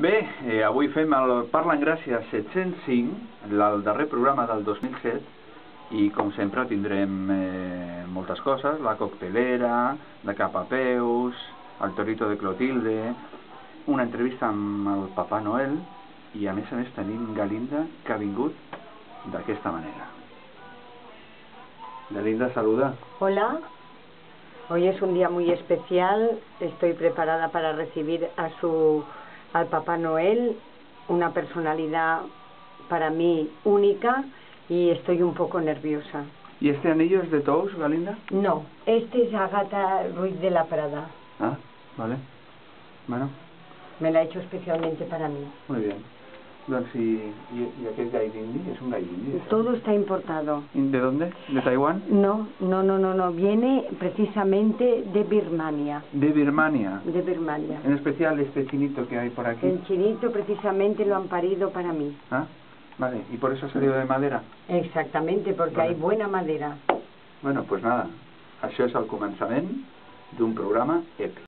Bé, avui fem el Parla en Gràcia 705, el darrer programa del 2007, i com sempre tindrem moltes coses, la coctelera, de cap a peus, el torito de Clotilde, una entrevista amb el Papà Noel, i a més tenim Galinda, que ha vingut d'aquesta manera. Galinda, saluda. Hola, hoy es un día muy especial, estoy preparada para recibir al Papá Noel, una personalidad para mí única, y estoy un poco nerviosa. ¿Y este anillo es de Tous, Galinda? No, este es Agata Ruiz de la Prada. Ah, vale. Bueno. Me la he hecho especialmente para mí. Muy bien. Doncs ¿y aquest gall d'indi? ¿Es un gall d'indi? Todo está importado. ¿De dónde? ¿De Taiwán? No, viene precisamente de Birmania. ¿De Birmania? De Birmania. En especial este chinito que hay por aquí. El chinito precisamente lo han parido para mí. Ah, vale. ¿Y por eso ha salido de madera? Exactamente, porque vale. Hay buena madera. Bueno, pues nada, això és el començament d'un programa èpic.